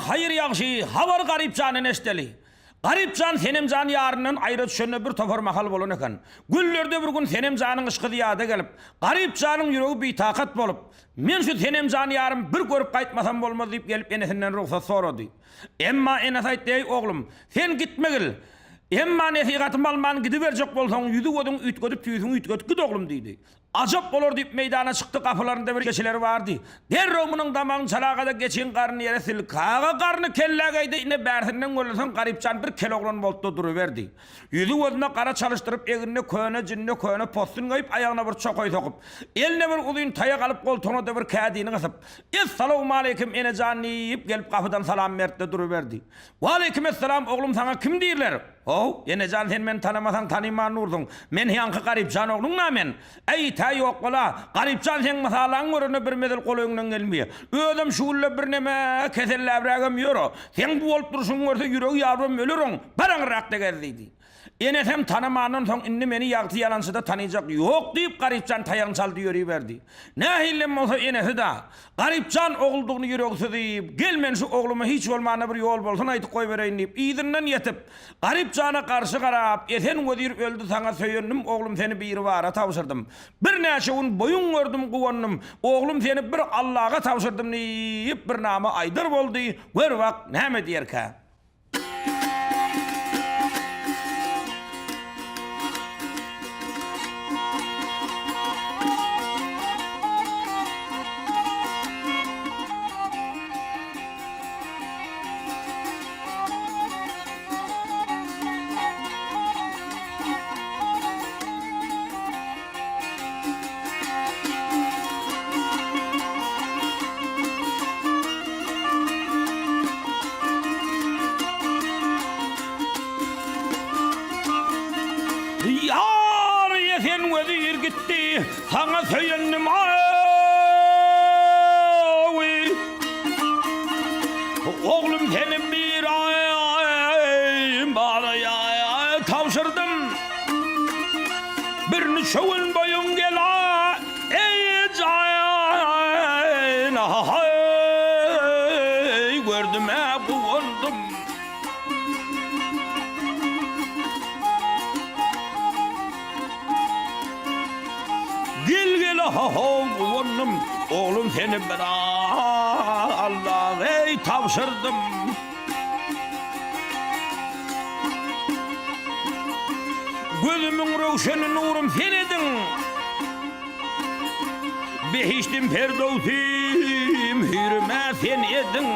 hayır yaxşı, havar garip canın esteli. Garip can senem can yarının ayrı düşönne bir topar mahal bolun ekan. Güllerde bir gün senem canın ışkı diyada gelip, garip canın yüreği bir takat bolup, men şu senem can yarım bir görüp kaytmasam bolmaz deyip gelip enesinden ruhsat soradı. Emma enes aytday oğlum, sen gitme gel. Emma nesihatım alman gidiverecek bolsan yüzü odun ütködüp tüyüsün ütködüp gid oğlum deydi. Acap olur deyip meydana çıktı, kapılarında bir keçileri vardı. Derro bunun damağın çalağada geçen karnı yere sil. Kağa karnı kellagaydı, yine bersinden görülsen garipcan bir kilogram voltta duruverdi. Yüzü oduna kara çalıştırıp eğinine köyüne cinne köyüne postun kayıp ayağına bir çokoy sokup. Eline bir uzun tayak alıp koltuğuna da bir kağıdini kısıp. Esselamu aleyküm ene can deyip gelip kapıdan salam mertte duruverdi. Ve aleyküm esselam oğlum sana kim deyirler? Oh, ene can sen beni tanımasan tanıman nurdun. Men yankı garipcan oğlum na men. Ey ta yok ola, garipcan sen masalan görünü bir medel koluyundan gelmiyor. Ödüm şuulle bir neme keselle bırakım yürü. Sen bu olup dursun görse yürü yavrum ölürün. Baran rakta geldiydi. Enesem tanımanın son inni meni yaktı yalansı da tanıyacak yok deyip garipcan tayan çaldı yürüyüverdi. Ne hillem olsa enesi da garipcan oğulduğunu yüreğisi deyip gelmen şu oğluma hiç olmağına bir yol bolsun aytıp koy vereyim deyip iyidinden yetip garipcana karşı karap esen ödür öldü sana söyünüm oğlum seni bir vara tavsırdım. Bir neşeun boyun gördüm kuvannım oğlum seni bir Allah'a tavsırdım deyip bir nama aydır oldu gör bak ne mi diyer ka. Yar yesen vedir gitti sana söylenim avi oğlum senin bir ay bana ya tavsırdım birini şovun boyun gel ey cayan gördüm hep kuvandım. Gel oğlum, oğlum seni ben Allah'a tavsırdım. Gözümün rövşeni nurum sen edin. Behiştim ferdovsim hürme sen edin.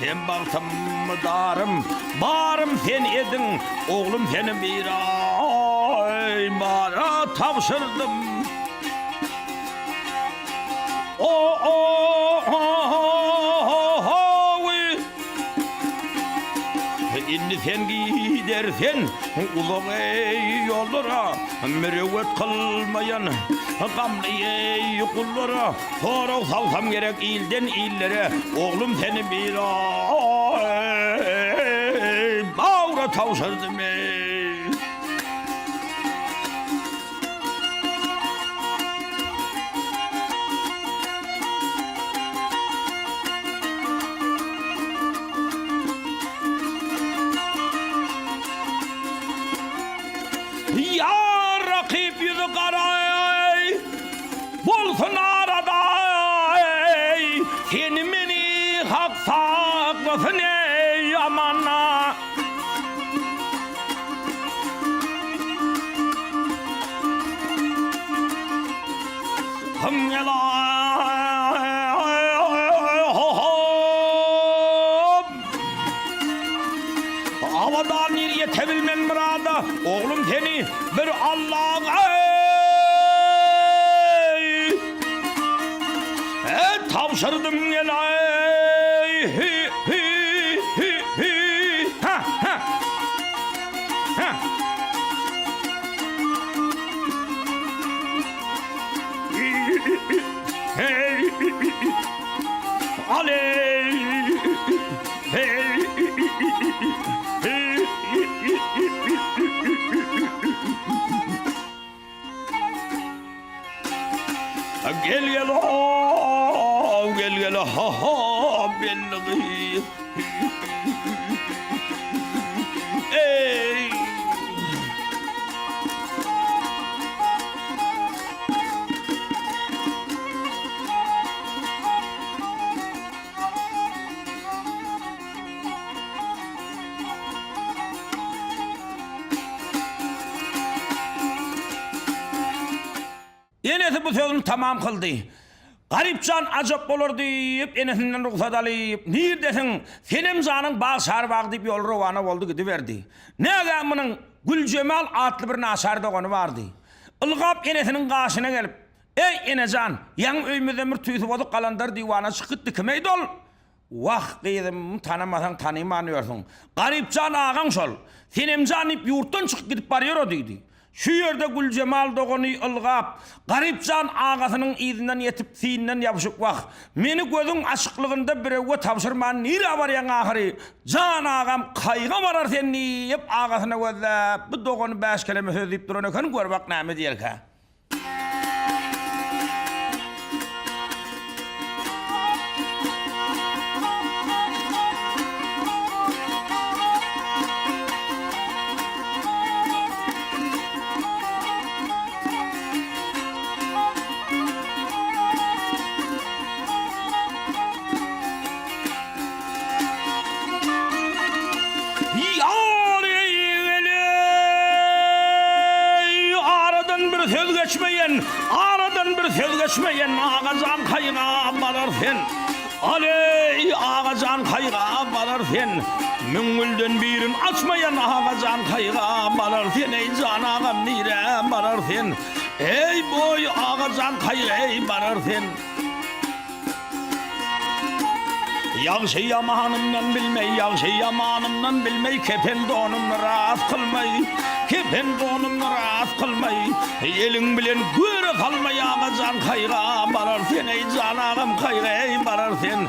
Hem baktım mı darım, barım sen edin. Oğlum seni bir bana tavsırdım. Şimdi sen gidersen uzak yollara mürüvvet kılmayan gamlı kullara sonra salsam gerek ilden illere oğlum seni bir bağra tavsırdım. Ya rakip yüzü karay bulsun arada seni beni hak saklasın ey amanna. Havadan nereye tevilmen murada oğlum seni bir Allah'a tavsırdım gel aley gel gele ha ha belli. Ey Enesi bu sözünü tamam kıldı. Garipcan acap olur deyip enesinden ruhsat alıp nirdesin senem canın bağ şarbağ deyip yol rovana oldu gidiverdi. Ne adamının Gülcemal adlı bir nasarda konu vardı. Ilgap enesinin karşına gelip ey enecan yan öymüzde bir tüyüsü bozuk kalandar divana çıkıttı kimeydi ol? Vah kıydım tanımasan tanımanıyorsun. Garipcan ağan sol. Senem canip yurttan çıkıp gidip varıyor dedi. Şu yerde Gülcemal doğunu ılgap, Garipcan ağasının izinden yetip siyinden yapışıp vak. Meni gözün açıklığında birevge tavsırman nira var yan ahiri. Can ağam kayga varar sen niyip ağasına gözle. Bu doğunu 5 kelime söz deyip durun ökün gör bak nâme diyel ka. Aradan bir söz geçmeyen ağacan kayga barar sen. Aley ağacan kayga barar sen. Müngülden birin açmayan ağacan kayga barar sen. Ey can ağam nire barar sen. Ey boy ağacan kayga barar sen. Yağşı yamanımdan bilmey, yağşı yamanımdan bilmey, kepen donumla rahat kılmay, kepen donumla rahat kılmay. Elin bilen göre kalmay ağacan kayga barar sen, ey can ağam kayga barar sen.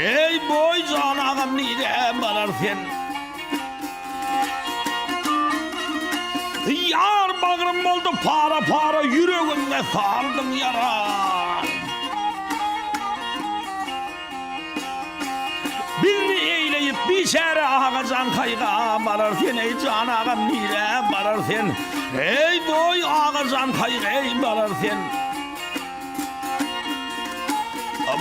Ey boy can ağam nide barar sen. Yar bağrım oldu para para, yüreğimde sardım yara. Bilni eyleyip bir şere ağacan kayga barar sen, ey can ağam nire barar sen. Ey boy ağacan kayga barar sen.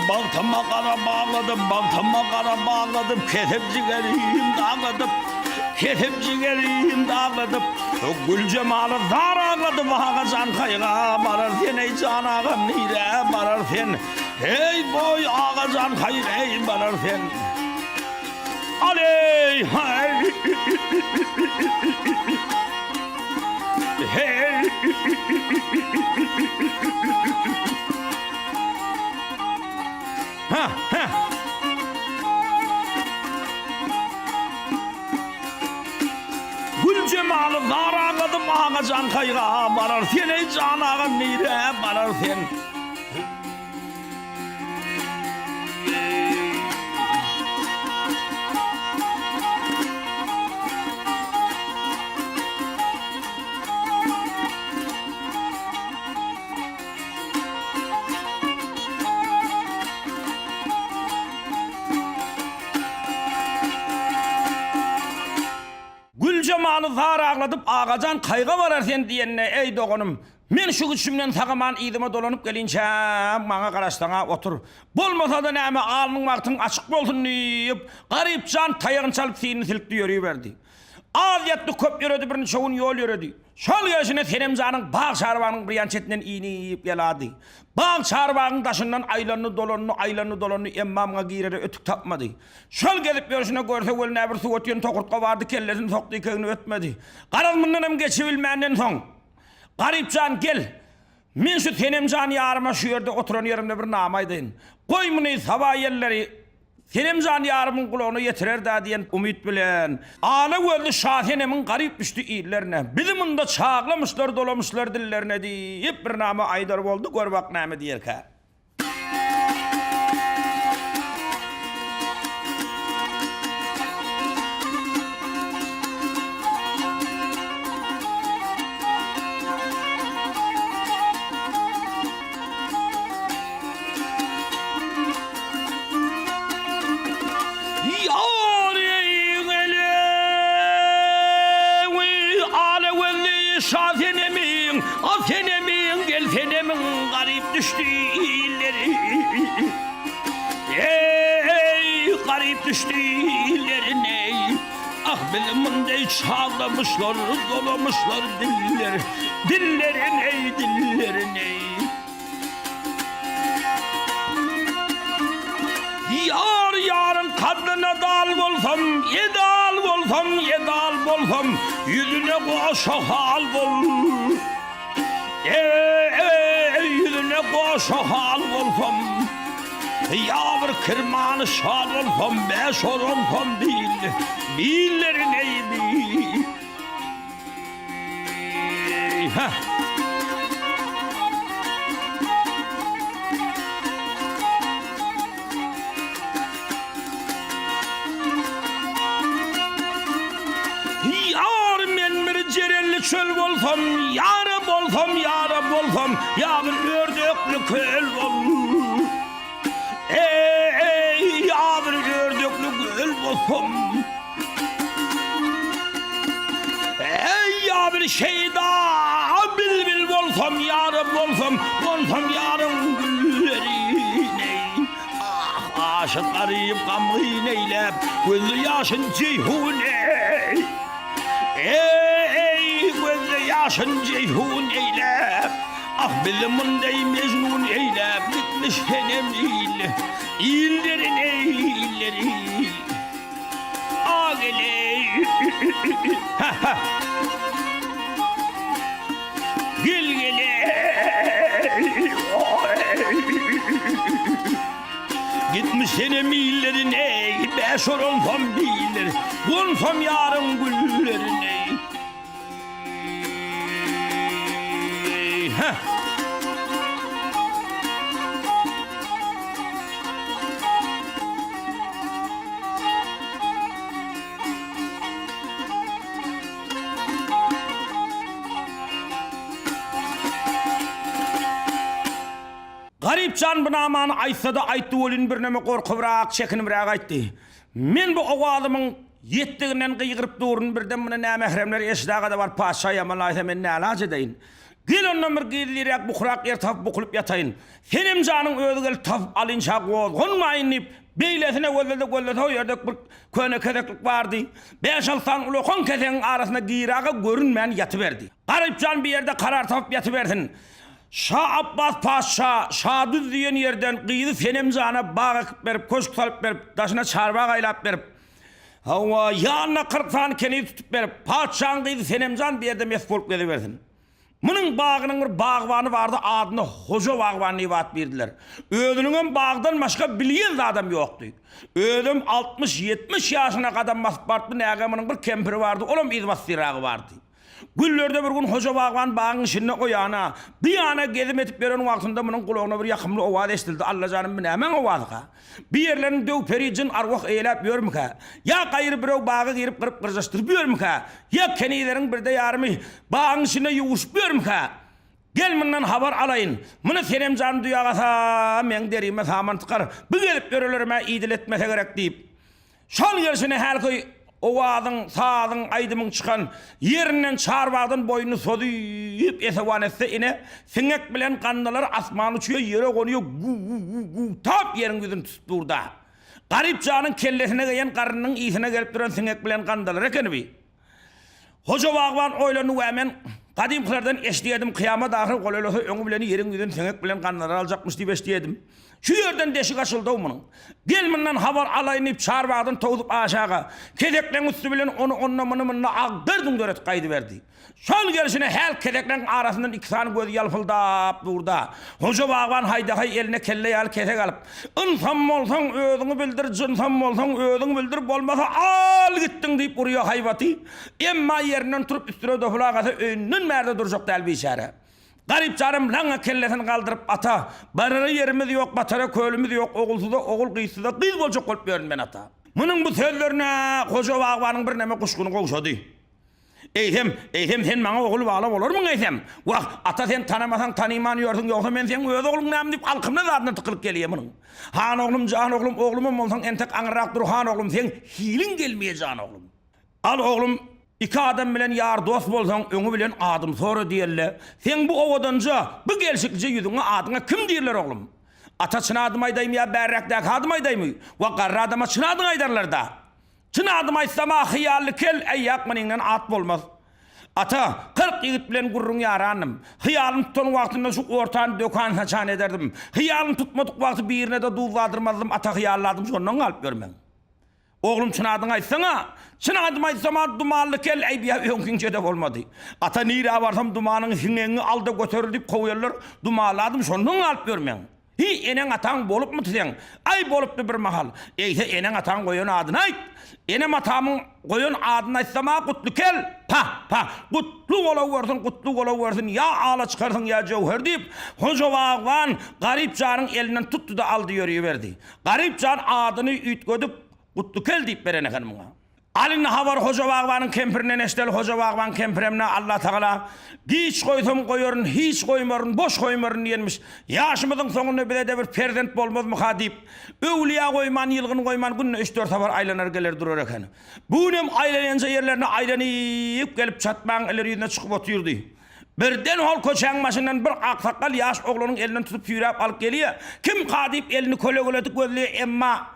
Baltama kara bağladım, baltama kara bağladım, kesip ciğerim dağladım, kesip ciğerim dağladım. Gülcemal'ı zar ağladım, ağacan kayga barar sen, ey can ağam nire barar sen. Ey boy ağacan kayga barar sen. Aley hay hey ha ha Gülcemal'ı zar ağladım, ağacan kayga barar sen, ey can ağam nire barar sen. Gülcemal'ı zar ağladıp ağacan kayga varar sen diyenne ey doğunum. Men şu güçümden sağaman idime dolanıp gelince bana karşısına otur. Bolmasa da näme alnın baktın açık bolsun deyip Garipcan tayağını çalıp siyini silkti yürüyüverdi. Az yetdi köp yürüdü birini çoğun yol yürüdü. Şol yaşına Senemcan'ın bağ şarbağının bir yan çetinden iğneyip geladı. Bağ şarbağının taşından aylanını dolanını emmamına gireri ötük tapmadı. Şol gelip görüşüne görse ölüne bir su ötüyen tokurtka vardı, kellesini soktu köyünü ötmedi. Karazmından hem geçivilmenden son. Garipcan gel. Men şu Senemcan yarıma şu yerde oturan yerimde bir namaydın. Koy bunu sabah yerleri Senemcan yarımın kulağına yetirer da diyen umut bilen. Ağla öldü Şahenem'in garip düştü iyillerine. Bizim de çağlamışlar dolamışlar dillerine deyip bir nama aydar oldu, gör bak nama diyer ka. senemin garip düştü illeri. Ey garip düştü illerine. Ah biliminde çağlamışlar, dolamışlar dilleri. Dillerin ey dillerin ey. Yar yarın kadına dal bolsam, yedal bolsam, yedal bolsam, yüzüne koşa hal bol. Yüzüne koşa hal bolsam, yavr kırmanı şal bolsam, beş olsam değil, billerin ey bil. Çöl bolsam, yarım bolsam, yarım bolsam, ya bir ördöklü köl bol. Ey, ya bir ördöklü köl bolsam. Ey, ya bir şeyda, bilbil bolsam, yarım bolsam, bolsam yarım güllerine. Ah, aşık arayıp kamı neylep, gözü yaşın ceyhune. Ey gözü yaşın ceyhun eyle. Ah bilimindey mecnun eyle. Bitmiş henem il. İllerin eyleri. Ağele. Gel gele. Gitmiş henem illerin ey. Beş olsam bilir. Konsam yarın güllerin ey. Garip can buna aman aysa da aytdı olun bir neme korkubrak çekinibrak aytdı. Men bu oğalımın yettiğinden kıygırıp durun birden buna ne mehremler eşdağa da var paşa yamanlaysa men ne alaç edeyin. Gel ondan bir giydilerek bukurak yer taf bukulup yatayın. Senim canın ödügel taf alınca olmayın. Beylesine gözlede o yerdek bir köne kedeklik vardı. 5-6 ulokon kesen arasında giyrağı görünmeyen yatıverdi. Garip can bir yerde karar taf yatıverdin. Şah Abbas Paşa, Şah Düz diyen yerden kıydı senem cana bağıp verip, koşuk salıp verip, taşına çarbağa aylap verip, hava yanına 40 tane keneyi tutup verip, Paşa'nın kıydı senem can bir yerde mesfoluk veriverdin. Bunun bağının bir bağvanı vardı, adını Hoca bağvanı ivat verdiler. Ödünün bağdan başka bilyen adam yoktu. Ödüm 60-70 yaşına kadar maspartlı neğamının bir kempiri vardı, onun izmas sirağı vardı. Güllerde bir gün Hoca bağvan bağın içine koyana, bir yana gezim etip veren vaktinde bunun kulağına bir yakımlı ovad estildi. Allah canım bine hemen ovadıka. Bir yerlerin döv pericin arvak eylep yor muka. Ya kayır bir bağı girip kırıp kırcastırıp yor muka. Ya keneylerin bir de yarımı bağın içine yuvuş yor muka. Gel bundan haber alayın. Bunu senem canım duyağasa men derime saman tıkar. Bir gelip görülürme idil etmese gerek deyip. Şol gerisine her koy ovadın, sağdın, aydımın çıkan yerinden çarbağdın boyunu soduyup esevan etse ine sinek bilen kandalar asman uçuyor yere konuyor gu tap yerin gözün tutup durda. Garip canın kellesine geyen karnının iyisine gelip duran sinek bilen kandalar ekeni. Hoca bağvan oylanı hemen kadimlerden eşleyedim kıyamet ahir kololosu öngü bileni yerin gözün sinek bilen kandalar alacakmış diye eşleyedim. Şu yerden deşik açıldı onun. Gelmenden haber alayınıp çarbağdan toğudup aşağı. Kedeklen üstü bilen onu onunla ağdırdın döret kaydı verdi. Son gerisine her kedeklen arasından 2 tane gözü yalfıldap burada. Hoca bağvan hayda hay eline kelle yal kesek alıp. İnsan olsan ödünü bildir, cinsan olsan ödünü bildir, olmasa al gittin deyip vuruyor hayvatı. Emma yerinden turup üstüne dofulağası önünün merde duracak del bir işare. Garip canım langa kellesini kaldırıp ata. Bararı yerimiz yok, batara köylümüz yok, oğulsuda, oğul kıyısıda, kıyız bolcuk olup verin ben ata. Bunun bu sözlerine Hoca bağvanın bir neme kuşkunu kovşadı. Eysem sen bana oğul bağlam olur mu eysem? Vah ata sen tanımasan tanıyman yordun yoksa ben sen öz oğlum nem deyip alkımda zadına tıkılıp geliyor bunun. Han oğlum, can oğlum, oğlumum olsan entek anırak dur han oğlum sen hilin gelmeye can oğlum. Al oğlum İki adam bilen yar dost bolsaň öňü bilen adım sonra diýerler. Sen bu owadanca, bu gelşikçe ýüzüňe adyňa kim diýerler oglum? Ata çyn adım aýdaýmy ýa bärrakdak adım aýdaýmy? Wa garra adama çyn adyň aýdarlar da. Çyn adım aýsama hyýaly kel aýak meniňden at bolmaz. Ata 40 ýigit bilen gurrun ýaranym. Hyýalym tutan wagtynda şu ortan dökan haçan ederdim. Hyýalym tutmadyk wagty birine de duzladyrmazdım. Ata hyýalladym şondan galyp görmeň. Oğlum çyn adyň aýtsaňa, çyn adyň aýtsama dumanly kel aýbya öňkünçe de bolmady. Ata nira barsam dumanyň hiňeňi alda göterilip goýarlar, dumaladym şondan galyp görmeň. Hi eneň ataň bolupmy diýen? Ay bolupdy bir mahal. Eýse eneň ataň goýan adyny aýt. Enem atamyň goýan adyny aýtsama gutly kel. Pa, gutly bolawersin, gutly bolawersin. Ya ala çykarsın ya jowher diýip, Hoja Bagwan garyp janyň elinden tutdy da aldy ýöreýberdi. Garyp jan adyny üýtgödüp gutly kel diýip berene hanymyňa. Alin habar Hoja Bagwanyň kempirine neştel Hoja Bagwan kempiremne Allah Taala hiç goýsam goýaryn, hiç goýmaryn, boş goýmaryn diýenmiş. Ýaşymyzyň soňuna bile bir perzent bolmazmy ha diýip, öwliýa goýman, ýylgyn goýman günne 3-4 habar aýlanar geler durar eken. Bunem aýlanýança ýerlerine aýlanyp gelip çatmaň eler ýüzüne çykyp oturdy. Birden hol koçan maşynyň bir aksakal ýaş oglanyň elinden tutup ýürep alyp gelýär. Kim gadyp elini köle-köletip gözlüyor emma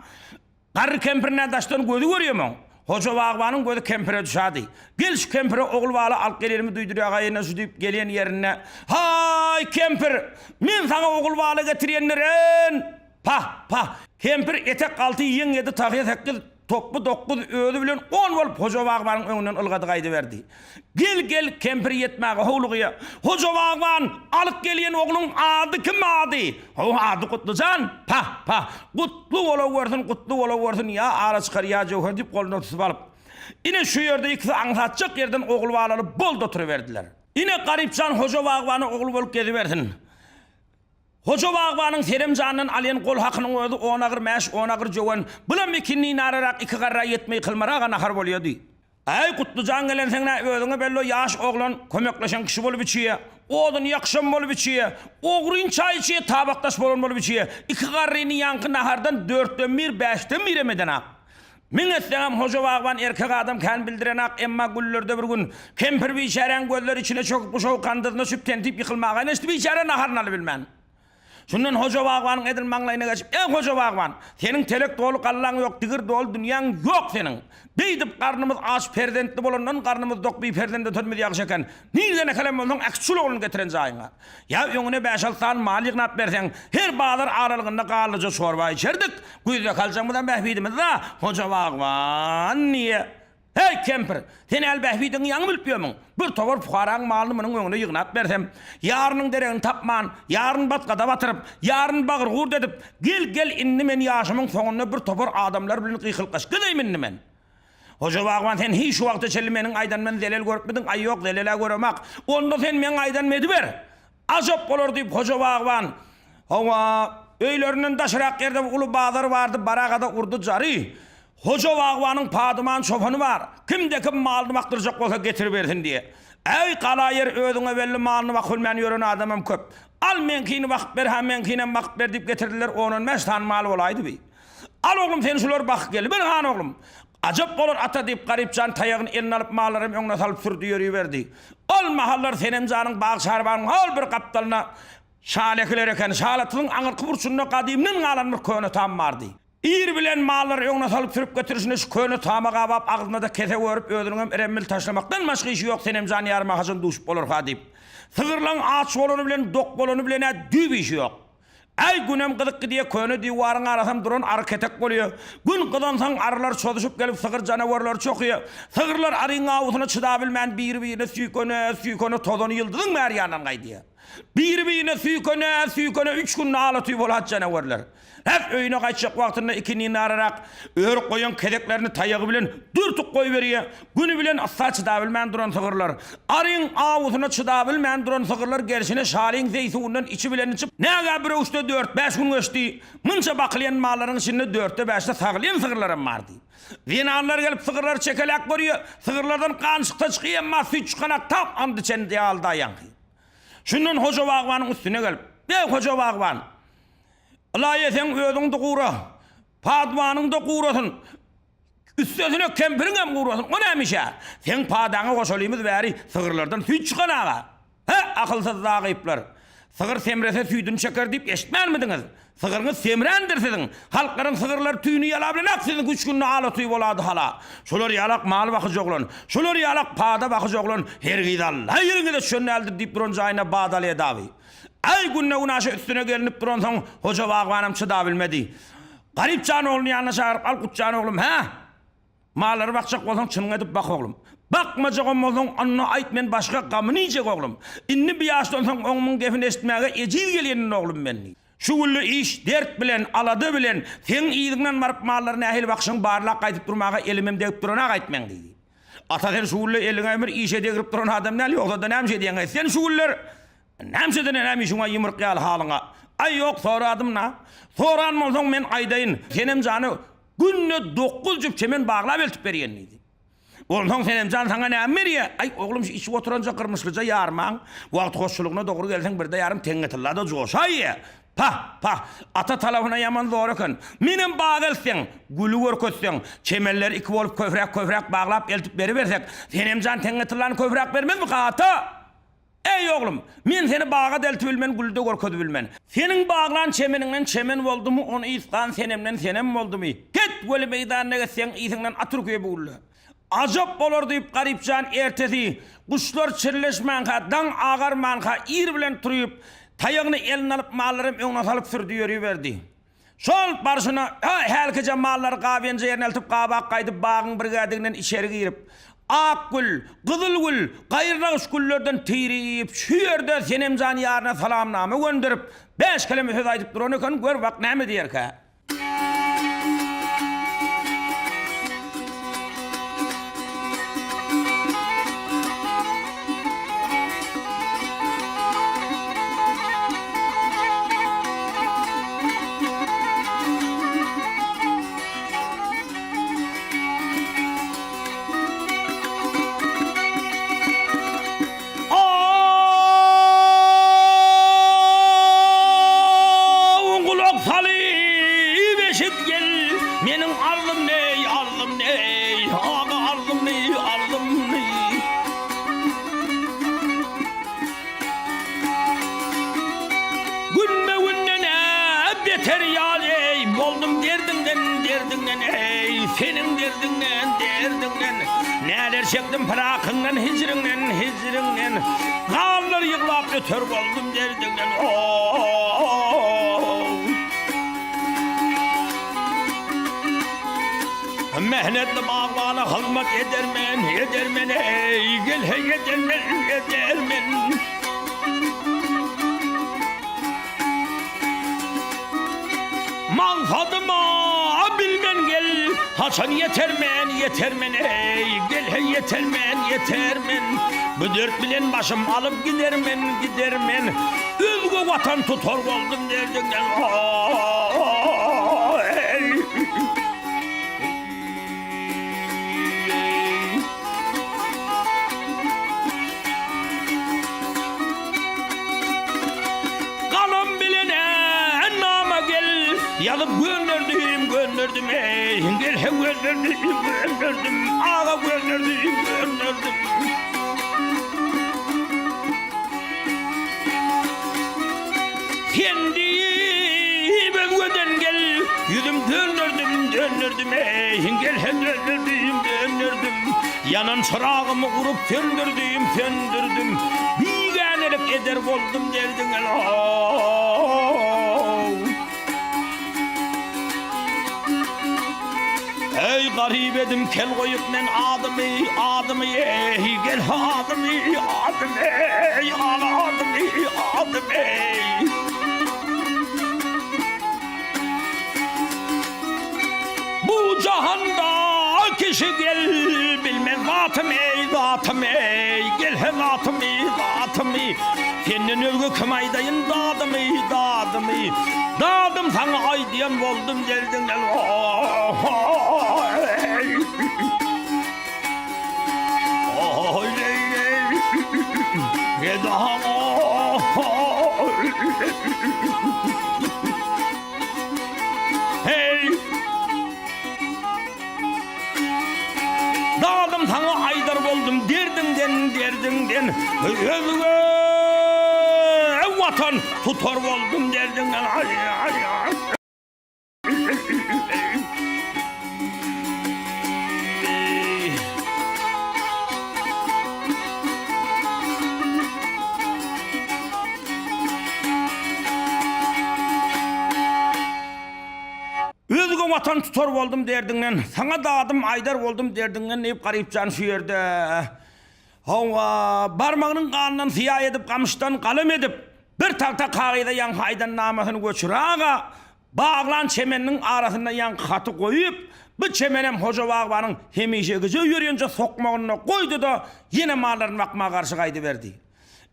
garry kempirine daşdan gözü görýärmi? Hoja Bagwanyň gözi kempire düşädi. Gel şu kempire ogul bala alyp gelerimi duýdurýar gaýyna şu diýip gelýän ýerine. Hay kempir, men saňa ogul bala getirýänlerin. Pa. Kempir etek galty ýeň edi taýya tekil toppu dokuz öýdi bilen 10 bolup Hoja Bagwanyň öňünden ılgady gaýdy berdi. Gel kempir ýetmäge howlugy. Hoja Bagwan alyp gelýän ogluň ady kim ady? O ady Gutlujan. Pa. Gutlu bolawersin ýa ara çykar ýa jowher diýip goluna tutup alyp. Ine şu ýerde iki aňsatçyk ýerden ogul balaly bolda oturuverdiler. Ine garypçan Hoja Bagwany ogul bolup geliberdin. Hoja Bagwanyň Seremjanyň alýan gol hakynyň özi 10 agyr mäş, 10 agyr jowan. Bulan mekinni nararak iki garra ýetmei kylmaraga nahar bolýardy. Ay Gutlujan gelen seňne özüňe belli ýaş oglan kömekleşen kişi bolup içýär. Odun ýakşam bolup içýär. Ogryn çay içýär, tabakdaş bolup içýär. Iki garryny ýanky nahardan 4den 1, 5den 1 emeden ak. Men etsäm Hoja Bagwan erkek adam kan bildiren ak, emma güllerde bir gün kempir biçären gözleri içine çöküp guşaw kandyryna süptentip ýykylmagan eşdi biçären naharnaly bilmän. Şundan Hoja Bagwanyň edil maňlaýyna geçip, Hoja Bagwan, seniň telek dolu gallaň ýok, digir dolu dünýäň ýok seniň. Beýdip garnymyz aç perzentli bolandan garnymyz dok bir perzentde törmedi ýagşy eken. Nirden kelem bolsaň akçul ogluny getiren jaýyňa. Ya öňüne 5-6 san mal ýygnap berseň, her bazar aralygynda galyja şorba içerdik. Güýde kaljaňmydan bähbidimiz da Hoja Bagwan niýe? Hey kempir, sen elbähbidin ýaňy bilip ýörmüň. Bir towar fuqaraň malyny meniň öňüne ýygnap bersem, ýarynyň deregini tapman, ýaryn batkada batyryp, ýaryn bagyr gur dedip, gel inni men ýaşymyň soňuna bir towar adamlar bilen gyýkylgaş gideýmin men. Hoja Bagwan sen hiç şu wagtda çelli meniň aýdan men delel görüpmidin? Ay ýok, delele göremek. Onda sen men aýdan medi ber. Ajap bolar diýip Hoja Bagwan. Hawa öýlerinden daşyrak ýerde uly bazar bardy, baragada urdu jary. Hoja Bagwanyň padyman şofany bar. Kimde kim malyny maktyrjak bolsa getirip bersin diye. Ey galaýer özüňe belli malyny bakylmayan ýören adamam köp. Al menkini wagt ber, ha menkine wagt ber diýip getirdiler. Onun mestan maly bolaýdy bi. Al oglum sen şular bak gel. Bir han oglum. Ajap bolar ata diýip garypjan taýagyny eline alyp mallarym öňüne salyp sürdi ýöreýberdi. Ol mahallar Seremjanyň bagy şarbanyň hal bir kaptalyna şalekler eken. Şalatyň aňyrky burçundan gadymdan galan bir köne tam bardy. İr bilen mallar öňüne salyp sürüp götürüşine şu köne tamaga bap agzyna da kese görüp ödürüňem eremmil taşlamakdan başga işi ýok. Seremjan ýarma haçan duş bolar ha diýip. Sygyrlaň aç bolany bilen dok bolany bilen düýb işi ýok. Ay günem gıdık diye köne diýwaryň arasam duran arketek bolýar. Gün gydansaň arlar çoduşup gelip sygyr janawarlar çokuýar. Sygyrlar aryň awusyna çydap bilmän bir-birine süýkene tozany ýyldyzyň bäri ýandan gaýdýar. Bir-birine süýkene 3 gün alaty bolat janawarlar. Hep öýüne gaýtjak wagtynda ikini nararak ör goýan kedeklerini taýagy bilen dürtük goý berýär. Günü bilen asla çydap bilmän duran sygyrlar. Aryň awusyna çydap bilmän duran sygyrlar gerçine şalyň zeýsundan içi bilen içip näge bir uçda 4-5 gün geçdi. Munça bakylyan mallaryň içinde 4-de 5de saglyan sygyrlar bardy. Venanlar gelip sygyrlar çekelek görýär. Sygyrlardan kançykta çykýar, emma süýt çykanak tam andy çende aldy ýanky. Şundan Hoja Bagwanyň üstüne gelip, Hoja Bagwan, Allah sen özüň dogura, padwanyň da gurasyn. Üstüne kempirin hem kurulsun. O neymiş ya? Sen padana koşalıyımız bari sığırlardan süt çıkan ağa. Akılsız dağıyıplar. Sığır semrese süydün çeker deyip eşitmen midiniz? Sığırınız semrendir sizin. Halkların sığırlar tüyünü yalabilenak sizin 3 günlü ağla tüy boladı hala. Şolar yalak mal bakıcı oğlan. Şolar yalak pada bakıcı oğlan. Her gıyda Allah yerine de şönü eldir deyip duran cayına bağdalıya davi. Ay günne unaşı üstüne gelinip duran son hoca bağvanım çıda bilmedi. Garip canı oğlunu yanına çağırıp al kutcanı oğlum ha? Malları bakacak olsan çınık edip bak oğlum. Bakmacak olsan anına ait men başka gamını yiyecek oğlum. İnni bir yaşta olsan oğlumun defini esitmeye ecil geliyenin oğlum benni. Şu güllü iş dert bilen, aladı bilen, sen iyidiğinden varıp mallarına ahil bakışın barlak kaytıp durmağa elimim deyip durana kaytmen deydi. Ata sen şu güllü eline emir işe deyip duran adam ne yoksa da nemşe diyen sen şu güllü nemşe de nem işine yımırk yal halına. Ay yok soradım na. Soran olsan men aydayın. Senem canı günne 9 cüp çemen bağlap eltip beriyenniydi. Ondan senem can sana ne emir ay oğlum işi oturanca kırmışlıca yarman. Vaqt hoşçuluğuna doğru gelsen bir de yarım tengetillada coşay. Pah ata talafına yaman doğru kan. Minin bağılsın, gülü görkötsün, çemeller iki olup köfrek bağlap eltip beri versek, senem can tengetillanı köfrek vermez mi kata? Ey oğlum, men seni bağa delti bilmen, gülde gorkodu bilmen. Senin bağlan çemeninden çemen oldu mu, onu iskan senemden senem oldu mu? Ket böyle meydanına geçsen, isinden Atürk'e buğulu. Acap olur deyip garipcan ertesi, kuşlar çirleşmanka, dan ağarmanka, ir bilen turuyup, tayağını eline alıp mallarım önüne salıp sürdü yürüyüverdi. Sol barışına, herkese malları kahvence yerine eltip kabak kaydıp bağın brigadinden içeri girip, Akgül, Kızılgül, gayrınağış güllerden tiyriyip, şu yerde senem zani yarına salamname gönderip, 5 kelime söz aydıp duranı kan gör bak ne mi diyer ki? Senin derdinden neler çektim bırakından hicrinden Kallar yıklap ötör oldum derdinden Mehnetli bağlana hizmet edermen ey gel hey edermen Manfadıma bilmen gel Hasan yetermen ey gel hey yetermen Bu dört bilen başım alıp gidermen Ülgü vatan tutar oldum derdinden Kalım bilene nama gel Yalıp gönderdim ey gel he gönderdim ağa gönderdim Kendi ben göden gel yüzüm döndürdüm ey gel he döndürdüm Yanan çırağımı kurup söndürdüm Bir ganelik eder oldum derdin el Ey garip edim kel koyup men adımı ey gel adımı ey Bu cahanda kişi gel bilmez zatım ey gel he zatım Senin övgü kımaydayın dadım sana ay diyen oldum derdin el özüge vatan tutar oldum derdinden. Özüge vatan tutar oldum derdinden. Sana dağdım aydar oldum derdinden. Neyip garipcan şu yerde. Hava barmağının kanından siyah edip kamıştan kalem edip bir takta kağıda yan haydan namasını göçür ağa bağlan çemeninin arasında yan katı koyup bu çemenem hoca bağbanın hemişe gıcı yürüyünce sokmağına koydu da yine malların bakma karşı kaydı verdi.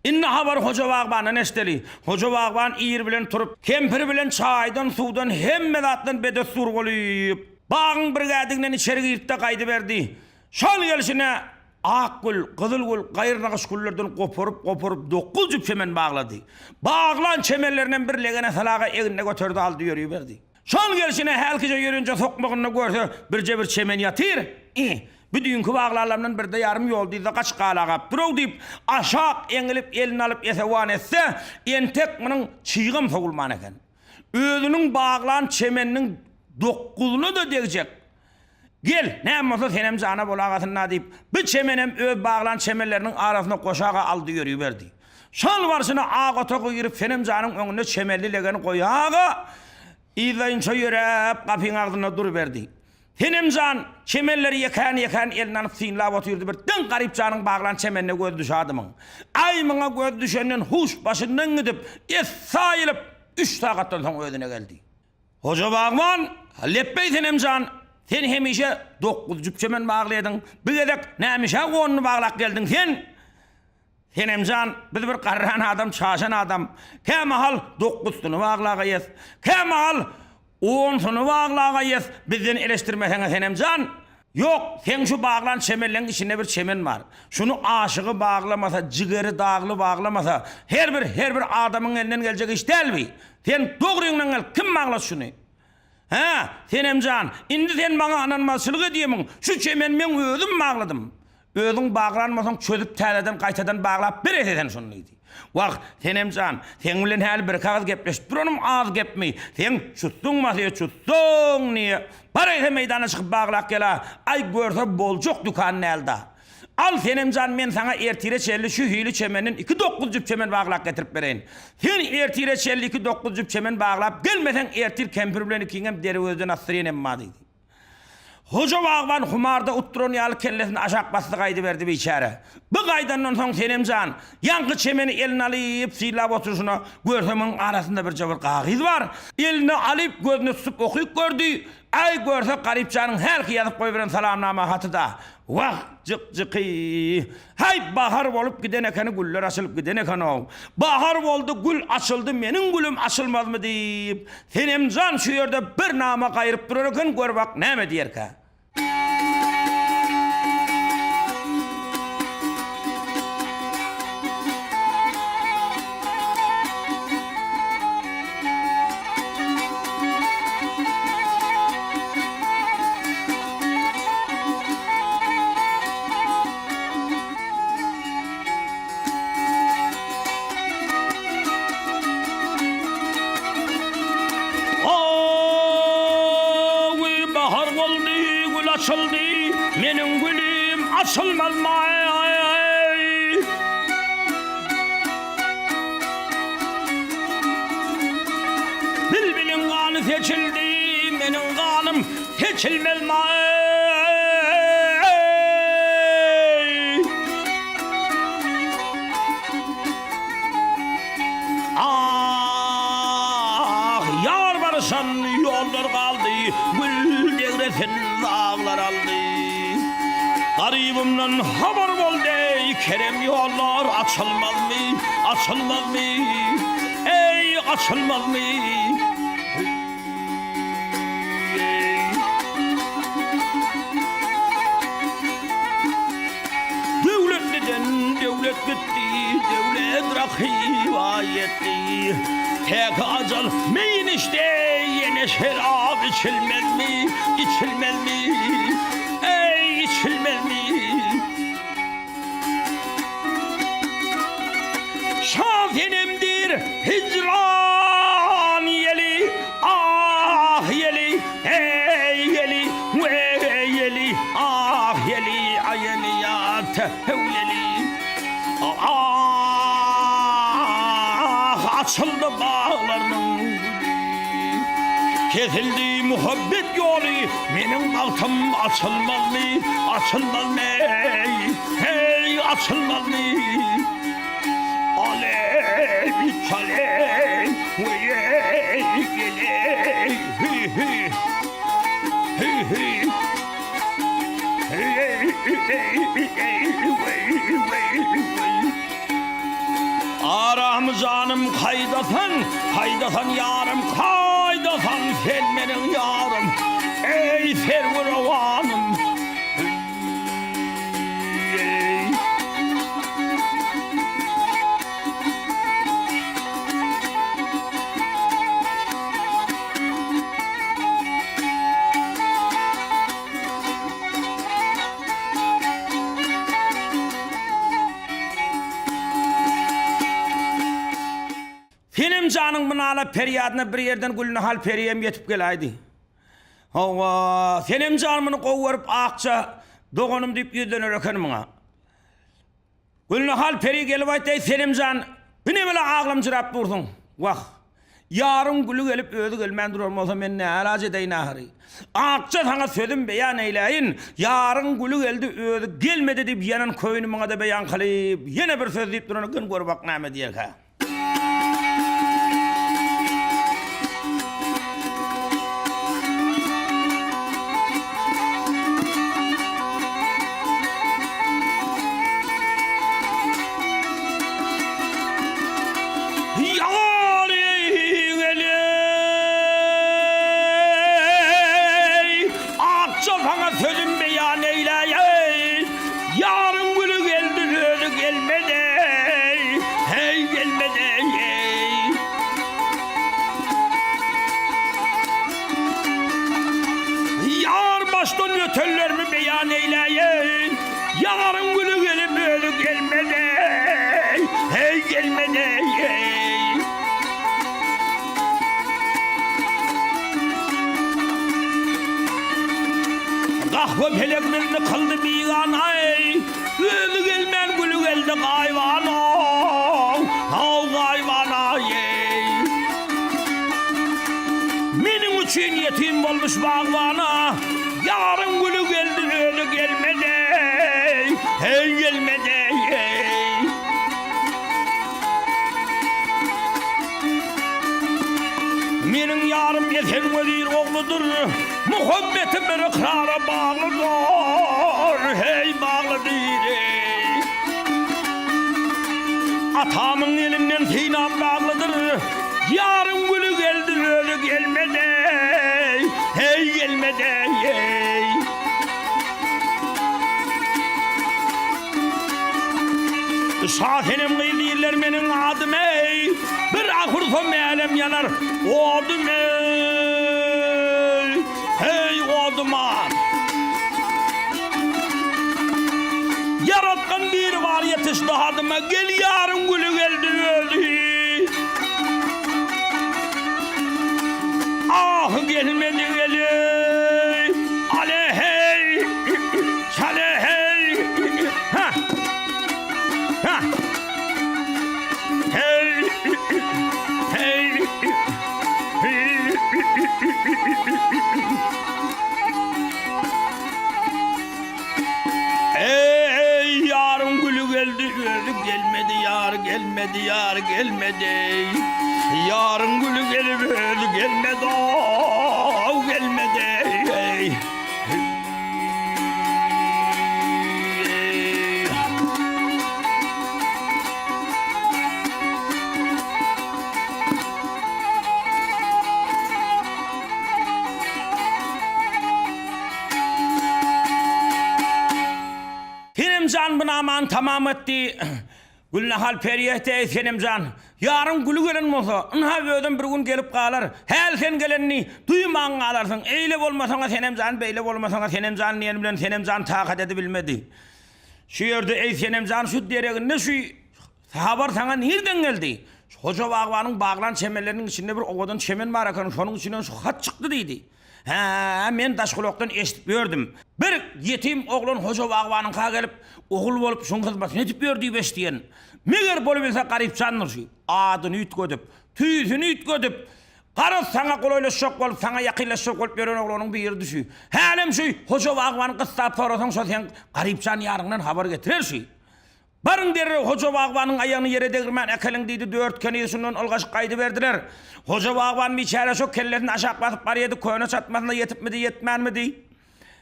İnne haber hoca bağbanın esteli. Hoca bağban iyir bilen turup kempiri bilen çaydan sudan hemmedattan bede sur koyup bağın brigadinden içeri girip de kaydı verdi. Şol gelişine Akgül, Kızılgül, gayrınağış güllerden koporup 9 cüp çemen bağladı. Bağlan çemenlerinden bir legene salağa eğinine götürdü aldı yürüyü verdi. Son gelişine herkese yürüyünce sokmağına görse bir çemen yatır. Bir dünkü bağlarlarından bir de yarım yol deyip de kaç kalağap durur deyip aşağı engelip elini alıp esevan etse entek bunun çiğim soğulman eken. Özünün bağlan çemeninin 9'unu da diyecek. Gel, ne yapmasa senem cana bolağasına deyip bir çemenem öv bağlan çemenlerinin arasına koşağa aldı yürüyü verdi. Şal varsına ağa toku girip senem canın önüne çemelli legeni koyağa İzayınca yürüp kapın ağzına duruverdi. Senem can çemelleri yıkayan elinden alıp sinlap oturdu bir dın garip canın bağlan çemenine göz düşü adamın. Aymına göz düşenden huş başından gidip sayılıp 3 saattan sonra ödüne geldi. Hoca bağman, leppey senem can. Sen hemişe 9 cüp çemen bağlaydın. Bir gedek neymişe 10'unu bağlak geldin sen. Sen emcan, biz bir qarran adam, çaşan adam. Kemahal 9'sunu bağlağayız. Kemahal 10'sunu bağlağayız. Bizden eleştirmesene sen emcan. Yok, sen şu bağlan çemenlerin içinde bir çemen var. Şunu aşığı bağlamasa, cigeri dağlı bağlamasa, her bir adamın elinden gelecek iş değil mi? Sen doğruyundan gel, kim bağlas şunu? Ha, sen emcan, indi sen bana ananmasılık ediyemin, şu çemen ben özüm bağladım. Özün bağlanmasan çözüp təleden qaytadan bağlap bir eteden şunluydu. Vaq, sen emcan, sen bilen hal bir kağız gepleşip duranım ağız gepmeyi. Sen çutsun masaya çutsun niye? Parayla meydana çıkıp bağlak gela, ay görse bolcuk dükkanın elde. Al sen emcan, men sana ertire çelli şu hili çemenin 2-9 cüp çemen bağlak getirip vereyim. Sen ertire çelli 2-9 cüp çemen bağlap, gelmesen ertir kempir bilen ikingem deri özden asırıyen emmadıydı. Hoca bağban humarda utturunyalı kellesini aşak bastı kaydı verdi bir içeri. Bu kaydandan son senemcan, yankı çemeni elini alıp silap oturuşuna görsemin arasında bir cevap kağıt var. Elini alıp gözünü tutup okuyup gördü. Ay görse garipcanın her ki yazıp koyuveren salamnama hatı da. Vah cık cıkı. Hay bahar olup giden ekeni güller açılıp giden ekeni o. Bahar oldu gül açıldı menin gülüm açılmaz mı deyip. Senemcan şu yerde bir nama kayırıp dururken gör bak ne mi diyer ki? Açıldı, benim gülüm açılmaz mı? Bülbülün kanı seçildi, benim kanım seçilmez mi? Ah, yar varsan yollar kaldı, gül devretin dağlar aldı. Garibimden haber oldu, kerem yollar açılmaz mı, açılmaz mı? Ey açılmaz mı? Devlet gitti, devlet rakiba yetti. Tek acal meyin işte, yine şerab içilmez mi, içilmez mi? Ey içilmez mi? dağlarının gülü. Kesildi muhabbet yolu, benim altım açılmalı, açılmalı, hey açılmalı. Alev çalev, hey gele, hey hey, hey hey. Aram canım kaydasan, kaydasan yarım, kaydasan sen benim yarım. Ey serveravanım. Senem canın bınala periyadına bir yerden gülünü hal periyem yetip gelaydı. Hava, senem canımını kovuvarıp akça doğunum deyip yüzden örekenim bana. Gülünü hal periye gelip aytay senem can, binemele ağlam cırap durdun. Vah, yarın gülü gelip ödü gelmen durum olsa men ne alac edeyin ahırı. Akça sana sözüm beyan eyleyin, yarın gülü geldi ödü gelmedi deyip yanan köyünü bana da beyan kalayıp, yine bir söz deyip durunu gün görüp akname diyek ha. Töllerimi beyan eyleyin. Yarın gülü gelip ölü gelmedi. Hey gelmedi. Kahve peleklerini kıldı bir anay. Ölü gelmen gülü geldi gayvana. Gayvana benim için yetim olmuş bağvana. Yarın gülü geldi öyle gelmedi, hey gelmedi. Benim yarım yeter verir oğludur, muhabbetim bir ikrara bağlıdır, hey bağlıdır. Atamın elinden sinam bağlıdır, yarın gülü geldi öyle gelmedi, hey gelmedi. Şahinim gıydirler benim adım ey, bir ahırsa mealem yanar oğdum ey, hey oğduma. Yaratkan bir var yetişti adıma, gel yarın gülü geldi öldü. Ah gelmedi geli, ale hey, çale hey, ha. Hey, hey, hey. Ey yarın gülü geldi, gelmedi yar, gelmedi yar, gelmedi. Yarın gülü gelip gelmedi, oh, gelmedi. Hey. Senemcan buna aman tamam etti. Gülnahal periyehte Senemcan. Yarın gülü gelen olsa, ınha ödüm bir gün gelip kalar. Hel sen gelenini duyman alarsın. Eyle olmasana Senemcan, beyle olmasana Senemcan niyen bilen Senemcan takat edebilmedi. Şu yerde ey Senemcan şu dereğin ne şu haber sana nereden geldi? Hoca bağvanın bağlan çemellerinin içinde bir ovadan çemen var akan, şunun içinden şu hat çıktı deydi. Ha, men taşkuloktan eşitip gördüm. Bir yetim oğlun hoca bağvanın kağa gelip oğul olup şun kızmasını etip gördüğü beştiyen. Meğer bolu bilse garip sanır şu. Adını üt gödüp, tüyüsünü ütgödüp, qarı sana kolaylaşacak bolup, sana yakınlaşacak bolup beren oğlanın bir yeri düşü. Hälem şu hoca bagwanı kıstap sorasan şo sen garipçan yarından haber getirirsi. Barın derre hoca bagwanın ayağını yere degirmen ekelin deydi 4 keniyesinden algaş qaydı verdiler. Hoca bagwan biçare şo kellerini aşağı batıp barıydı koyuna çatmasına yetip mi yetmen mi dey.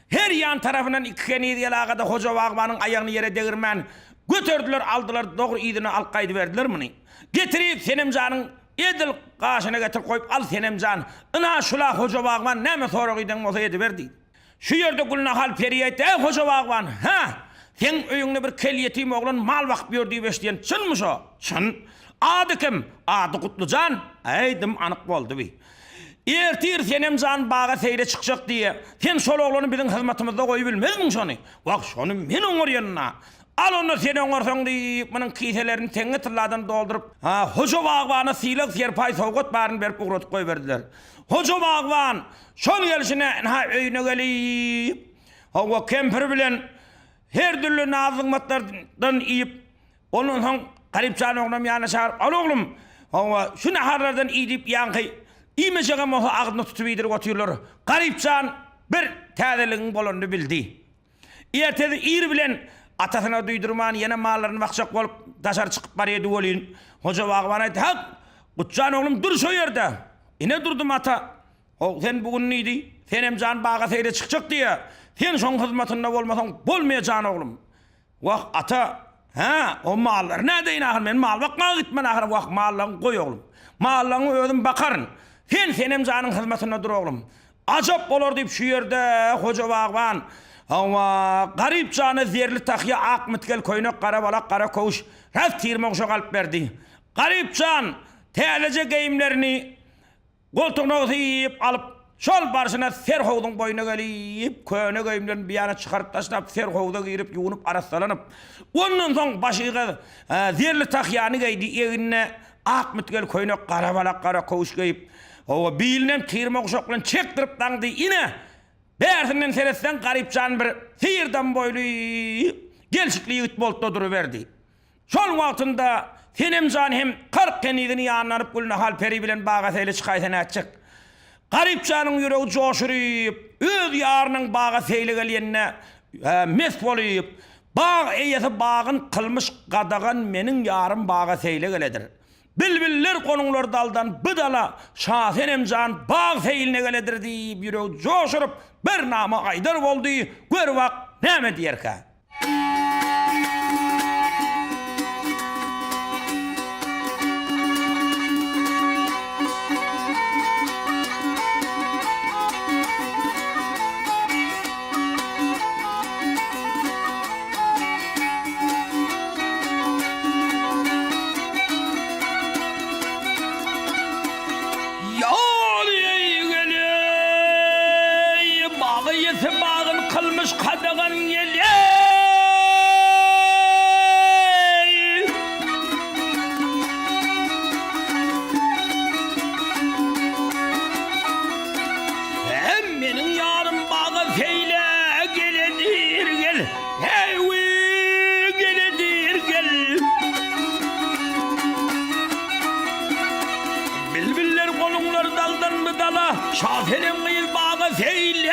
Her yan tarafından iki keniyi yalagada hoca bagwanın ayağını yere degirmen götürdüler aldılar doğru idini al qaydı verdiler mi? Getirip senem canın edil qaşına getir koyup al senem can. Ina şula hoca bagwan näme sorak iden bolsa edi verdi. Şu yerde gulna hal periyet hoca bagwan ha. Sen öýüňde bir kel ýetim oglan mal wagt berdi beşdiýen çynmy şo? Çyn. Ady kim? Ady Gutlujan. Aýdym anyk boldy bi. Ertir senem jan baga seýre çykjak diýe. Sen şol oglany biziň hyzmatymyzda goýup bilmezmiň şonu? Wak şonu men oňar ýanyna. Al onu sen oňarsaň diýip munyň kiýselerini teňe tyladan doldurup, ha hoja bagwany sylyk serpay sowgat baryn berip ugratyp goýup berdiler. Hoja bagwan şol gelişine ha öýüne gelip, hawa kempir bilen her türlü nazımatlardan iyip, onun son garipçan oğlum yana çağırıp, al oğlum, şu naharlardan iyip yankı, iyimeşeğe mohu ağzını tutup iyidir götürürler. Garipçan bir tədeliğin bolonunu bildi. Ertedi iyir bilen atasına duydurman, yine mallarını bakacak olup, dışarı çıkıp bariyedi oluyun. Hoca bağban aydı, hak, Gutcan oğlum dur şu yerde. Ne durdum ata? Sen bugün neydi? Sen emcan bağa seyre çıkacak diye. Sen son hizmetinde olmasan bolmayacaksın oğlum. Vah ata, ha o mallar ne deyin ahir men mal bakma gitmen ahir vah mallarını koy oğlum. Mallarını ödüm bakarın. Sen emcanın hizmetinde dur oğlum. Acap olur deyip şu yerde hoca bağban. Ama garip canı zerli takya ak mitkel koynak kara balak kara koğuş. Rast tirmek şu kalp verdi. Garip can tehlece geyimlerini koltuğuna yiyip alıp şol barışına serhovdun boyuna gelip köyüne geyimlerini bir yana çıkarıp taşınıp serhovda girip yuvunup arastalanıp ondan son başıga zerli takyanı geydi evine ak mitkel koynak kara balak kara koğuş geyip o bilinem tirmek şoklan çektirip dandı yine Bersinden seresten garipçan bir sihirden boylu gelşikli yıt boltda duruverdi. Şol wagtynda senemcan hem 40 kenigini ýanlanyp gulna hal peri bilen baga seýle çykaýsan atjak. Garipçanyň ýüregi joşuryp, öz ýarynyň baga seýle gelýänine mes bolyp, bag eýesi bagyn kılmış gadagan meniň ýarym baga seýle geledir. Bilbiller konunglar daldan bıdala şahenemcan bağ feiline geledir diýip ýüregi joşurup bir nama aýdar boldy. Gör wak näme diýerkä. Bağın kılmış kadagan yeli hem benim yarım bağı feyle geledir gel hevi geledir gel bilbiller kolunlar daldan mı dala şaferim kıyıl bağı feyle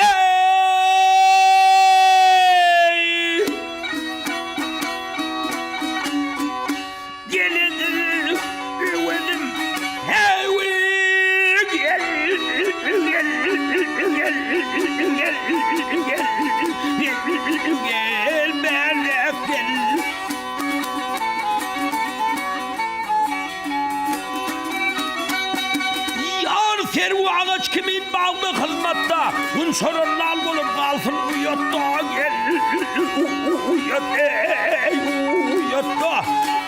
Servu ağaç kimin bağlı hizmette un sorunlar bulup kalsın uyatta gel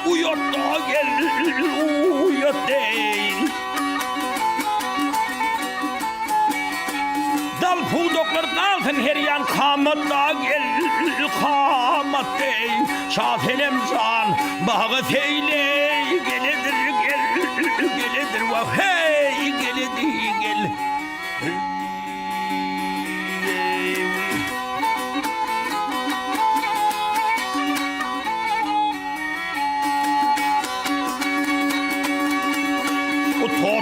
uyatta gel uyatta dal pudoklar kalsın her yan kamatta gel kamatta şafelem can bağı feyle geledir geledir vah hey geledir gel o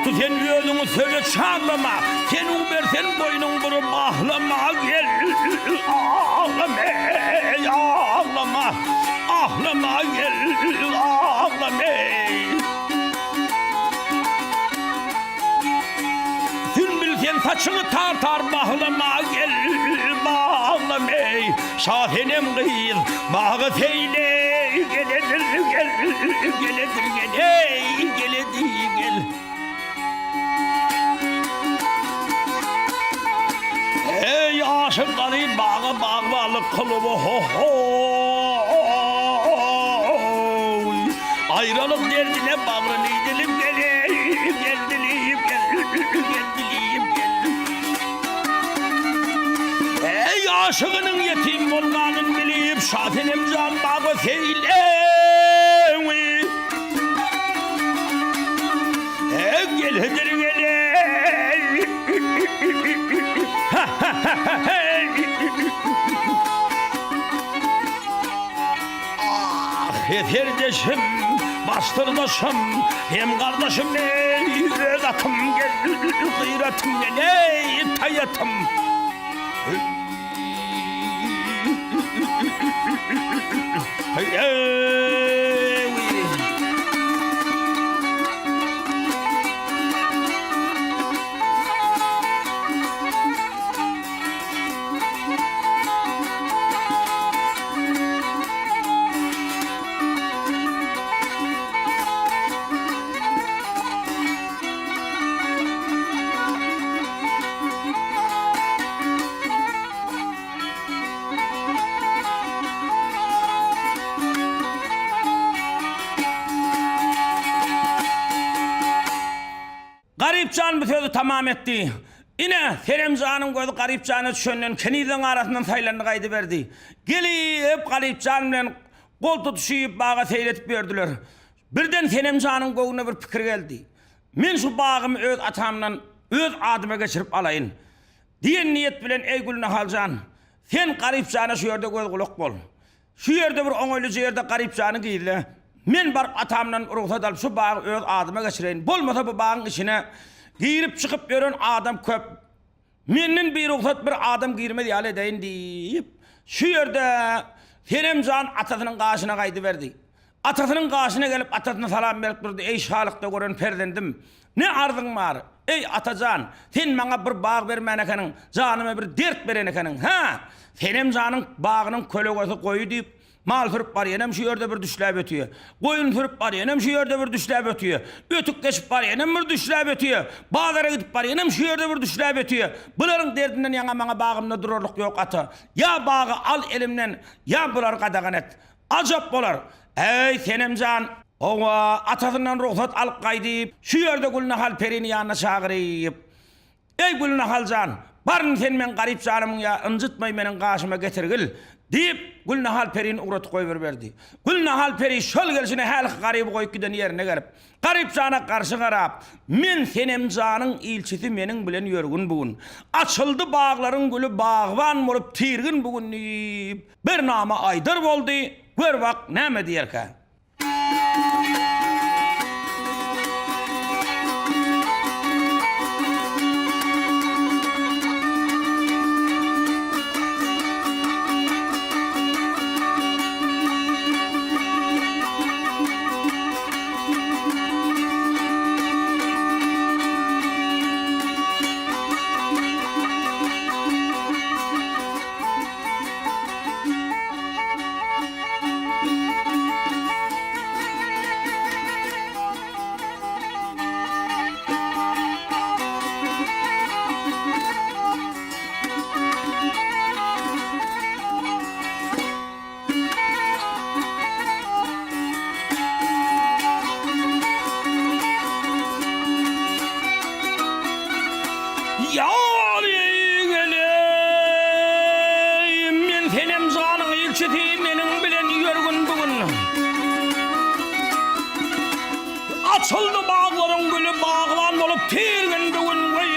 söyle çağlama. Senin versen boynun vurup ahlama gel. Ağlama ey ağlama. Ahlama gel ağlama ey. Sen saçını tartar bağlama gel bağlama ey. Şahenem kıyıl bağı feyle geledir gel geledir gel ey geledir gel. Ey aşıkları bağı bağbalık kılıbı ho ho. Ayrılık derdine bağlı neydilim gel gel dilim gel gel dilim. Ey aşığının yetim olmanın bilip şafinim can bağı feyle. Geledir gele. Ah yeterdeşim, bastırdaşım, hem kardeşim ey atım gel, gıyratım gel ey tayatım. Garipcan bu sözü tamam etti. Yine Seremcan'ın gözü Garipcan'a düşönden keniden arasından saylandı kaydı verdi. Gelip Garipcan bilen kol tutuşuyup bağa seyretip verdiler. Birden Seremcan'ın gözüne bir fikir geldi. Men şu bağımı öz atamdan öz adıma geçirip alayın. Diyen niyet bilen ey Gülüne Halcan, sen Garipcan'a şu yerde göz kulak bol. Şu yerde bir oğuylucu yerde Garipcan'ı giydi. Men barıp atamdan ruhsat alıp şu bağı öz adıma geçireyim. Bolmasa bu bağın içine girip çıkıp gören adam köp. Menin bir ruhsat bir adam girmedi yal edeyin deyip şu yerde Seremcan atasının karşına kaydı verdi. Atasının karşına gelip atasına salam verip durdu. Ey şalıkta gören perdendim. Ne arzın var? Ey Atacan, sen bana bir bağ vermen ekenin, canıma bir dert veren ekenin. Ha? Seremcan'ın bağının kölogası koyu deyip mal sürüp var yenem şu yerde bir düşlep ötüyor. Koyun sürüp var yenem şu yerde bir düşlep ötüyor. Ötük geçip var yenem bir düşlep ötüyor. Bağlara gidip var yenem şu yerde bir düşlep ötüyor. Bunların derdinden yana bana bağımda dururluk yok ata. Ya bağı al elimden ya bular kadağın et. Acap bolar. Ey Seremcan, oğa atasından ruhsat alıp kaydıyıp şu yerde Gülüne Halperi'nin yanına çağırıyıp. Ey Gülüne Halcan, barın sen men garip canımın ya ıncıtmayı menin karşıma getirgil. Deyip Gülüne Halperi'nin uğratı koyuverdi. Gülüne Halperi şol gelişine her garibi koyup giden yerine gelip garip cana karşı garap men Seremcan'ın ilçisi menin bilen yörgün bugün. Açıldı bağların gülü bağvan olup tirgin bugün deyip bir nama aydır oldu. Gör bak neme diyerke. Açıldı bağların gülü bağlan olup tirgin bugün vay.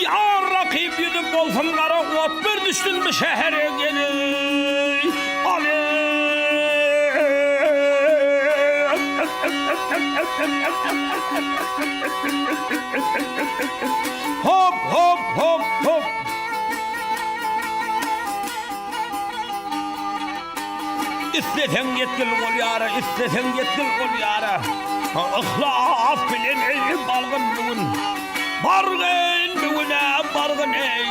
Ya rakip yudum olsun kara ot bir düştün bir şehre gelin. Hop hop hop hop. İstesen yetkil ol yara, istesen yetkil ol yara. Ihlaf bilen ey balgın bugün. Bargın bugüne bargın ey.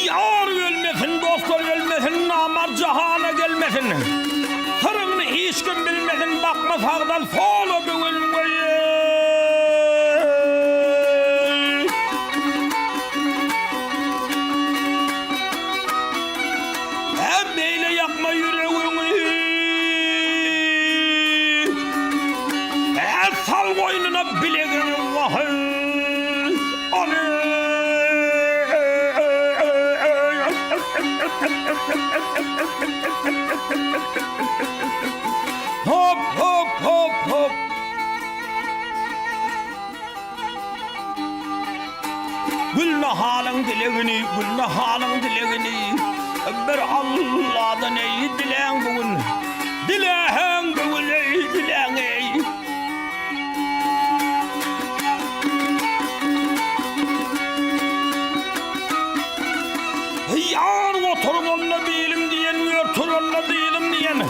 Yar gelmesin, dostlar gelmesin, namar cahana gelmesin. Sırrını hiç kim bilmesin, bakma sağdan sola bugün. Beyle yakma yüreğini. Sal boynuna bileğini vahı. Hop hop hop hop. Gülne halın dileğini, gülne halın dileğini. Bir Allah'dan ey dileğin bugün. Dileğin bugün ey dileğin ey. Yar oturup onunla değilim diyen, yörtür onunla değilim diyen.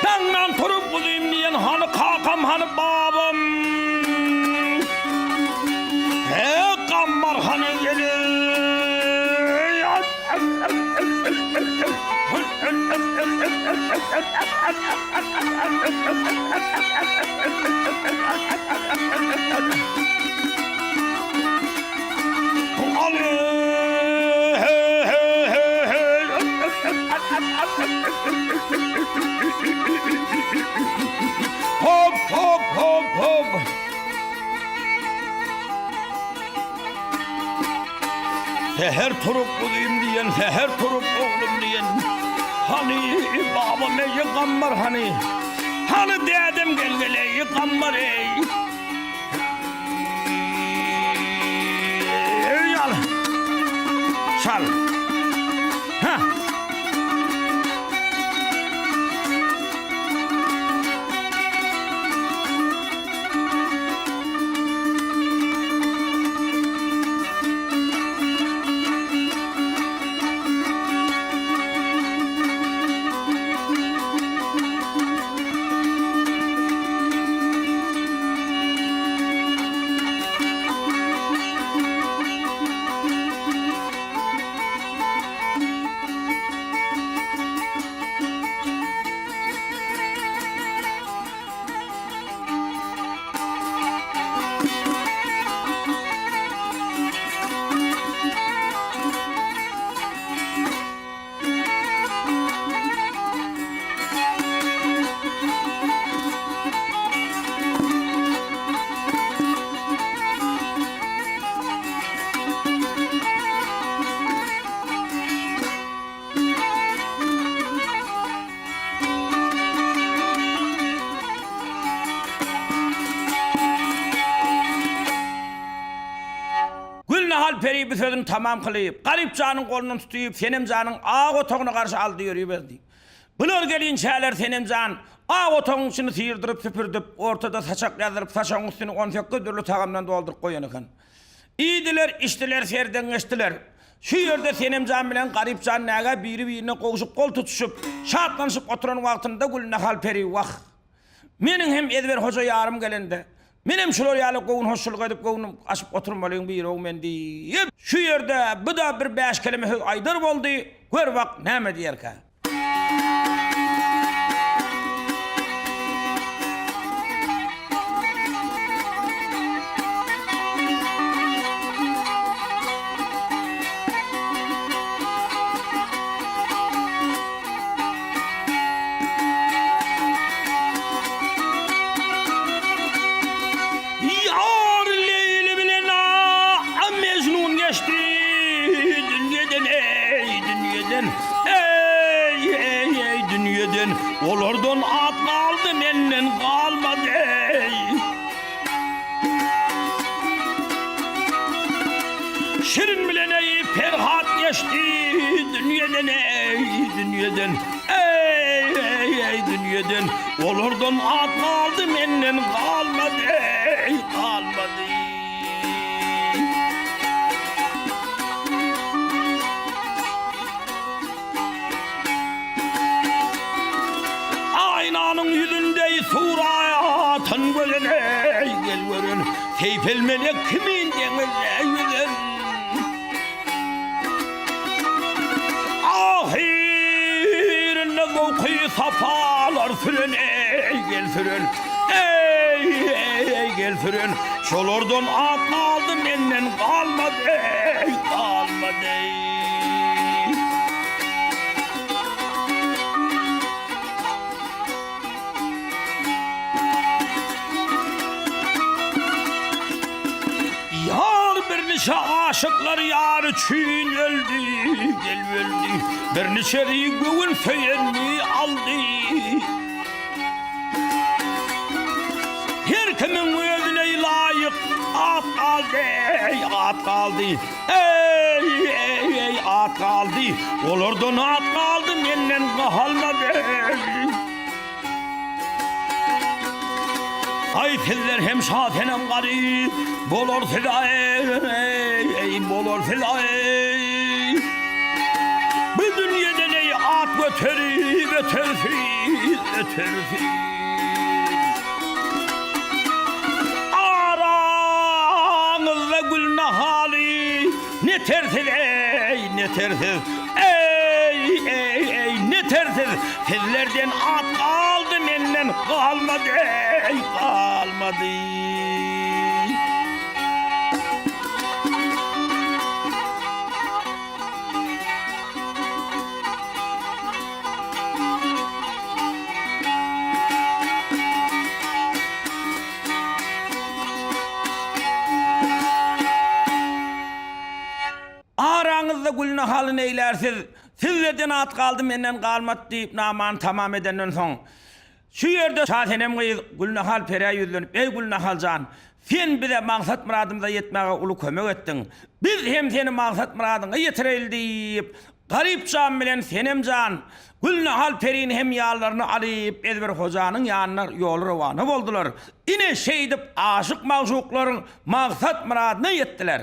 Benden turup bulayım diyen, hani kakam, hani babam. Kammar hani gelir. Hop hop hop hop. Seher turup bulayım diyen, seher turup oğlum diyen. Hani babam ey kammar hani. Hani dedem gel gel ey kammar ey. Yal. Çal. Ha. Peri bir sözünü tamam kılayıp, garip canın kolunu tutuyup, senem canın ağ otoğuna karşı aldı yürüyüverdi. Bunlar gelin şeyler senem can, ağ otoğun içini sıyırdırıp süpürdüp, ortada saçak yazırıp, saçağın üstünü 18 türlü tağımdan doldurup koyanıkan. İydiler, içtiler, serden geçtiler. Şu yerde senem can bilen garip can naga biri birine kovuşup, kol tutuşup, şartlanışıp oturan vaktinde gülüne hal peri vah. Menin hem Edver Hoca yarım gelende. Menem şular yalı kovun hoşçuluk edip kovunum açıp oturmalıyım bir oğmen deyip. Şu yerde bu da bir 5 kelime aydır oldu. Gör bak ne diyer ki. Olurdan at kaldı menden kalmadı ey. Şirin bilen ey Ferhat geçti dünyadan ey dünyadan ey dünyadan olurdun at kaldı menden kalmadı ey kalmadı. Aynanın yüzünde suraya tan gören ey gel gören Seyfel melek kimin deniz ey yüzün ahirinde zevki safalar süren ey gel süren ey gel süren şolordan at kaldı menden kalmadı ey kalmadı. Aşıklar yar için öldü, gel öldü. Bir neçeri göğün feyenli aldı. Her kimin özüne layık at kaldı, at kaldı. Ey at kaldı. Olurdun at kaldı, menden kalmadı. Ay filler hem şad hem garip bolor fila ey bolor fila ey bu dünyada ne at götürü götürü aranızda gül nahali ne tersiz ey ne tersiz ey ne tersiz fillerden at kaldı menden kalmadı ey kalmadı. Aranızda gülüne halini eylersiz, sizlerden at kaldı menden kalmadı deyip naman tamam edenden son. Şu yerde şahenem kıyız gülüne hal periye yüzlenip, ey gülüne hal can, sen bize maksat muradımıza yetmeye ulu kömek ettin. Biz hem seni maksat muradına yetireyil deyip, garip can bilen senem can, gülüne hal periyin hem yağlarını alıp, Ezber Hoca'nın yanına yolu rıvanı oldular. Yine şey edip aşık mağşukların maksat muradına yettiler.